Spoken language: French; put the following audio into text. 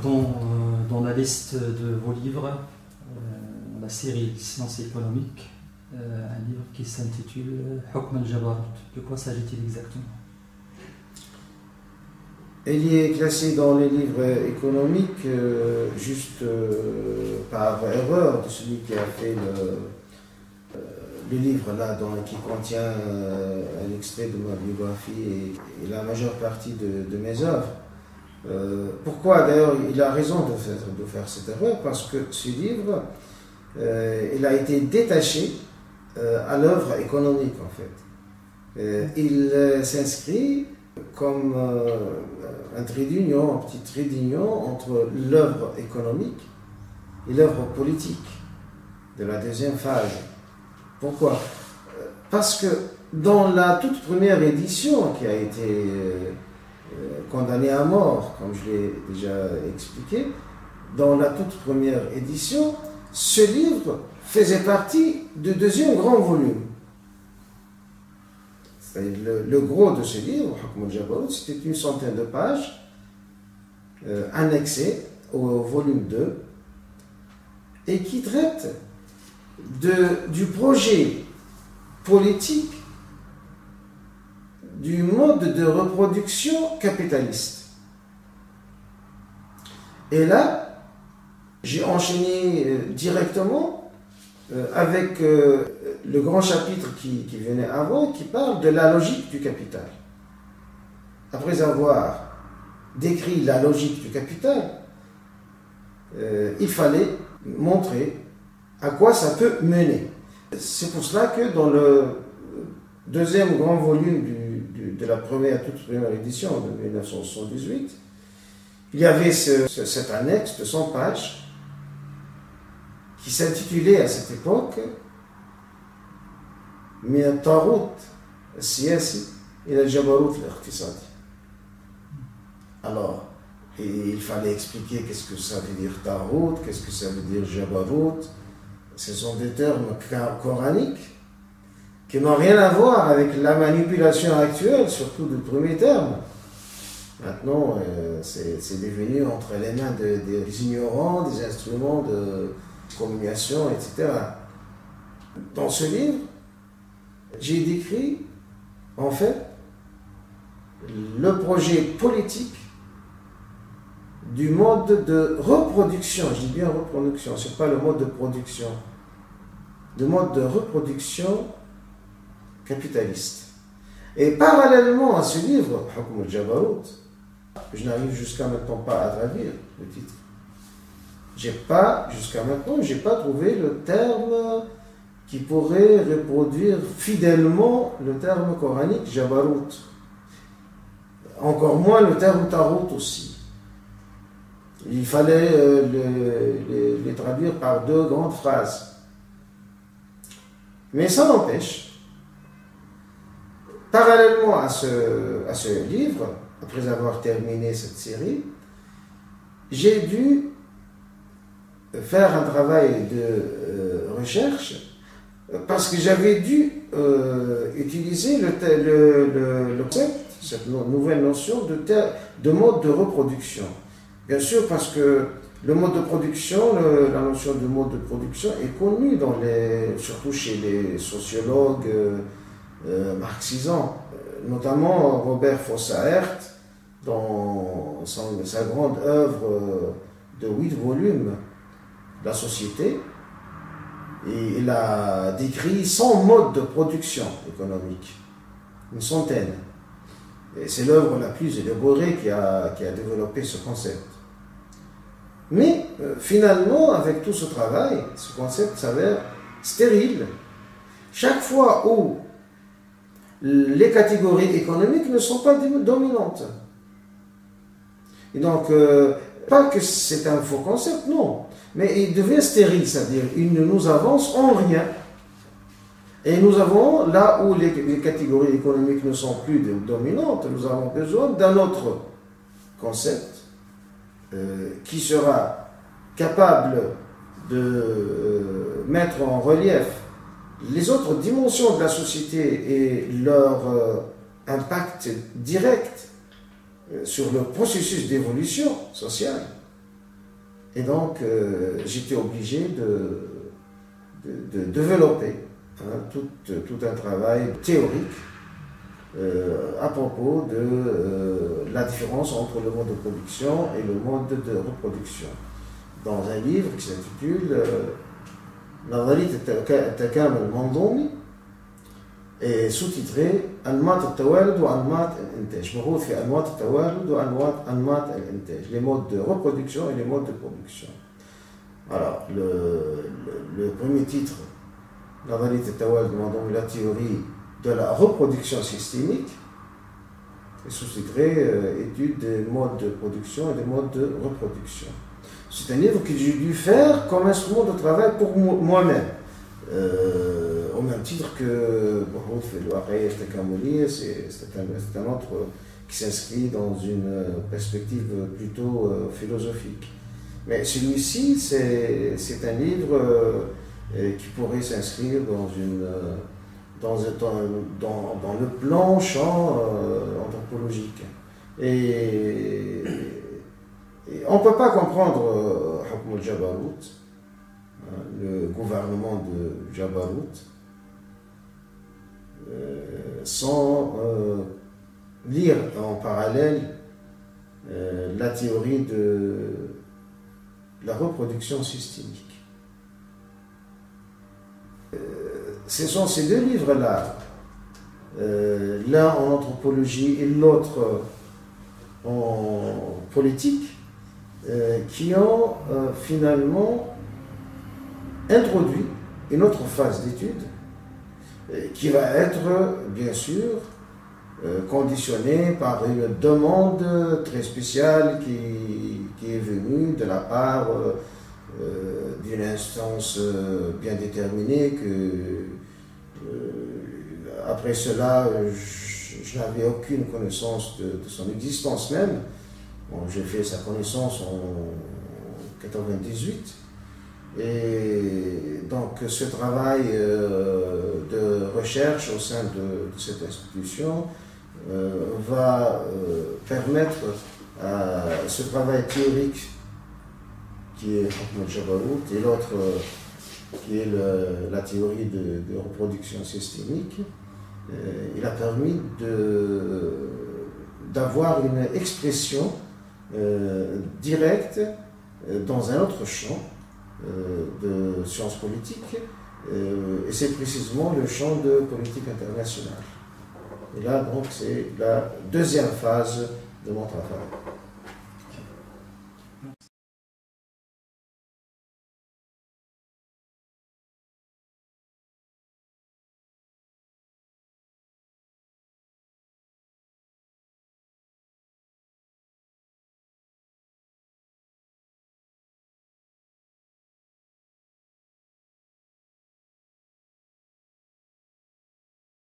Dans la liste de vos livres, la série Sciences économiques, un livre qui s'intitule Hukm al-Jabarut. De quoi s'agit-il exactement? Il est classé dans les livres économiques juste par erreur de celui qui a fait le livre là, qui contient un extrait de ma biographie et la majeure partie de mes œuvres. Pourquoi d'ailleurs il a raison de faire cette erreur? Parce que ce livre il a été détaché à l'œuvre économique en fait. Il s'inscrit comme un trait d'union, un petit trait d'union entre l'œuvre économique et l'œuvre politique de la deuxième phase. Pourquoi? Parce que dans la toute première édition qui a été condamnée à mort, comme je l'ai déjà expliqué, dans la toute première édition, ce livre faisait partie du deuxième grand volume. Le gros de ce livre, Hukm al-Jabarut, c'était une centaine de pages annexées au volume 2 et qui traite du projet politique du mode de reproduction capitaliste. Et là, j'ai enchaîné directement avec le grand chapitre qui venait avant, qui parle de la logique du capital. Après avoir décrit la logique du capital, il fallait montrer à quoi ça peut mener. C'est pour cela que dans le deuxième grand volume de la toute première édition de 1978, il y avait cette annexe de 100 pages qui s'intitulait à cette époque من الطاغوت السياسي إلى الجبروت الاقتصادي. Alors, il fallait expliquer qu'est-ce que ça veut dire Tarout, qu'est-ce que ça veut dire Jabarut. Ce sont des termes coraniques qui n'ont rien à voir avec la manipulation actuelle, surtout du premier terme. Maintenant, c'est devenu entre les mains des ignorants, des instruments de communication, etc. Dans ce livre, j'ai décrit, en fait, le projet politique du mode de reproduction. Je dis bien reproduction, ce n'est pas le mode de production. Le mode de reproduction capitaliste. Et parallèlement à ce livre, Hukm al-Jabarut, je n'arrive jusqu'à maintenant pas à traduire le titre. Jusqu'à maintenant, je n'ai pas trouvé le terme qui pourrait reproduire fidèlement le terme coranique Jabarut. Encore moins le terme Tarout aussi. Il fallait les traduire par deux grandes phrases. Mais ça n'empêche, parallèlement à ce livre, après avoir terminé cette série, j'ai dû faire un travail de recherche parce que j'avais dû utiliser le concept, cette nouvelle notion de mode de reproduction. Bien sûr, parce que le mode de production, la notion de mode de production est connue surtout chez les sociologues marxisants, notamment Robert Fossaert, dans sa grande œuvre de 8 volumes, La société, et il a décrit 100 modes de production économique, une centaine. Et c'est l'œuvre la plus élaborée qui a développé ce concept. Mais finalement, avec tout ce travail, ce concept s'avère stérile. Chaque fois où les catégories économiques ne sont pas dominantes. Et donc, pas que c'est un faux concept, non. Mais il devient stérile, c'est-à-dire il ne nous avance en rien. Et nous avons, là où les catégories économiques ne sont plus dominantes, nous avons besoin d'un autre concept qui sera capable de mettre en relief les autres dimensions de la société et leur impact direct sur le processus d'évolution sociale. Et donc, j'étais obligé de développer tout un travail théorique à propos de la différence entre le mode de production et le mode de reproduction. Dans un livre qui s'intitule نظرية التكامل المنظومي et sous-titré أنماط التوالد وأنماط الإنتاج مبحوث في أنماط التوالد وأنماط الإنتاج les modes de reproduction et les modes de production. Alors, le premier titre, نظرية التوالد المنظومي, la théorie de la reproduction systémique, est sous-titré étude des modes de production et des modes de reproduction. C'est un livre que j'ai dû faire comme instrument de travail pour moi-même. Au même titre que c'est un autre qui s'inscrit dans une perspective plutôt philosophique. Mais celui-ci, c'est un livre qui pourrait s'inscrire dans le plan champ anthropologique. Et on ne peut pas comprendre Hukm al-Jabarut, le gouvernement de Jabarut, sans lire en parallèle la théorie de la reproduction systémique. Ce sont ces deux livres-là, l'un en anthropologie et l'autre en politique, qui ont finalement introduit une autre phase d'étude qui va être bien sûr conditionnée par une demande très spéciale qui est venue de la part d'une instance bien déterminée que après cela je n'avais aucune connaissance de son existence même. Bon, j'ai fait sa connaissance en 1998 et donc ce travail de recherche au sein de cette institution va permettre à ce travail théorique qui est Hukm al-Jabarut et l'autre qui est la théorie de reproduction systémique. Il a permis d'avoir une expression directe dans un autre champ de sciences politiques, et c'est précisément le champ de politique internationale. Et là, donc, c'est la deuxième phase de mon travail.